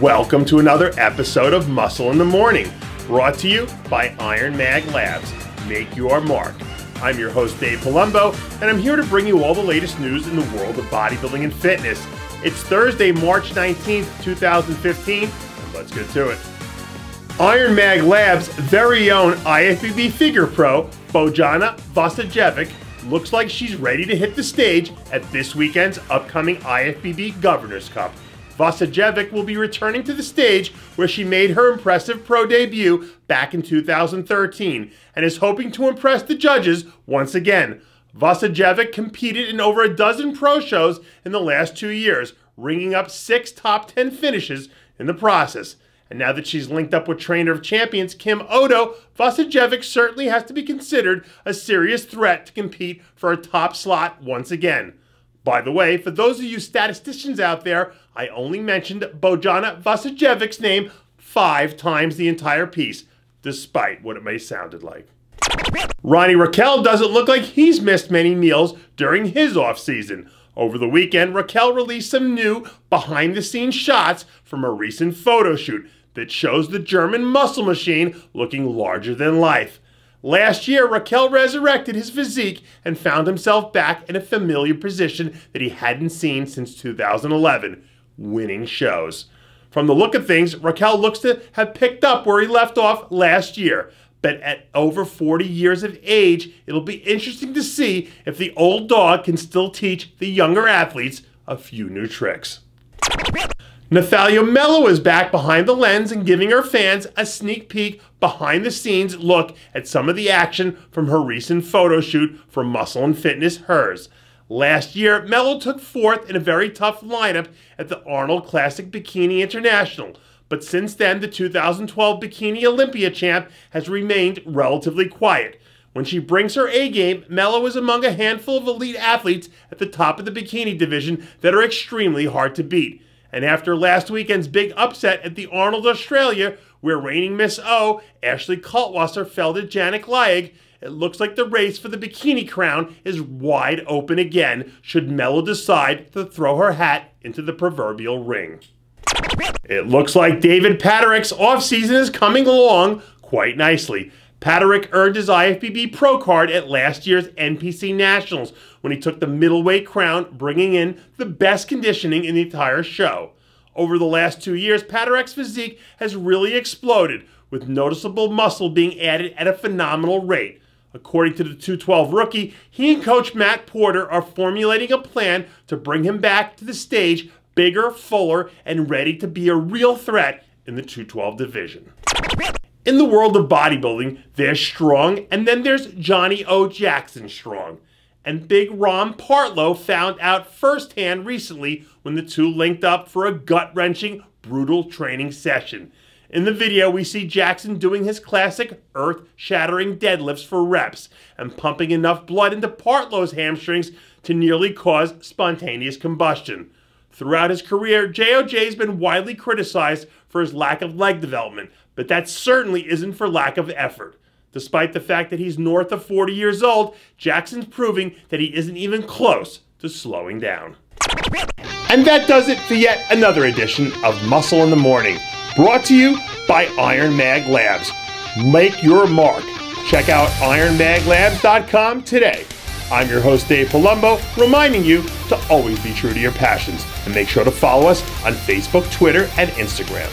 Welcome to another episode of Muscle in the Morning, brought to you by Iron Mag Labs. Make your mark. I'm your host, Dave Palumbo, and I'm here to bring you all the latest news in the world of bodybuilding and fitness. It's Thursday, March 19th, 2015, and let's get to it. Iron Mag Labs' very own IFBB figure pro, Bojana Vasiljevic, looks like she's ready to hit the stage at this weekend's upcoming IFBB Governor's Cup. Vasiljevic will be returning to the stage where she made her impressive pro debut back in 2013 and is hoping to impress the judges once again. Vasiljevic competed in over a dozen pro shows in the last 2 years, ringing up 6 top 10 finishes in the process. And now that she's linked up with trainer of champions Kim Oddo, Vasiljevic certainly has to be considered a serious threat to compete for a top slot once again. By the way, for those of you statisticians out there, I only mentioned Bojana Vasiljevic's name 5 times the entire piece, despite what it may have sounded like. Ronnie Raquel doesn't look like he's missed many meals during his offseason. Over the weekend, Raquel released some new behind-the-scenes shots from a recent photo shoot that shows the German muscle machine looking larger than life. Last year, Raquel resurrected his physique and found himself back in a familiar position that he hadn't seen since 2011, winning shows. From the look of things, Raquel looks to have picked up where he left off last year. But at over 40 years of age, it'll be interesting to see if the old dog can still teach the younger athletes a few new tricks. Nathalia Mello is back behind the lens and giving her fans a sneak peek behind-the-scenes look at some of the action from her recent photo shoot for Muscle and Fitness Hers. Last year, Mello took 4th in a very tough lineup at the Arnold Classic Bikini International, but since then, the 2012 Bikini Olympia champ has remained relatively quiet. When she brings her A-game, Mello is among a handful of elite athletes at the top of the bikini division that are extremely hard to beat. And after last weekend's big upset at the Arnold Australia, where reigning Miss O, Ashley Kaltwasser, fell to Janik Laig, it looks like the race for the bikini crown is wide open again should Mello decide to throw her hat into the proverbial ring. It looks like David Pateric's offseason is coming along quite nicely. Pateric earned his IFBB Pro card at last year's NPC Nationals when he took the middleweight crown, bringing in the best conditioning in the entire show. Over the last 2 years, Pateric's physique has really exploded, with noticeable muscle being added at a phenomenal rate. According to the 212 rookie, he and coach Matt Porter are formulating a plan to bring him back to the stage bigger, fuller, and ready to be a real threat in the 212 division. In the world of bodybuilding, there's Strong, and then there's Johnny O. Jackson Strong. And Big Ron Partlow found out firsthand recently when the two linked up for a gut-wrenching, brutal training session. In the video, we see Jackson doing his classic earth-shattering deadlifts for reps and pumping enough blood into Partlow's hamstrings to nearly cause spontaneous combustion. Throughout his career, JOJ has been widely criticized for his lack of leg development, but that certainly isn't for lack of effort. Despite the fact that he's north of 40 years old, Jackson's proving that he isn't even close to slowing down. And that does it for yet another edition of Muscle in the Morning, brought to you by Iron Mag Labs. Make your mark. Check out ironmaglabs.com today. I'm your host, Dave Palumbo, reminding you to always be true to your passions, and make sure to follow us on Facebook, Twitter, and Instagram.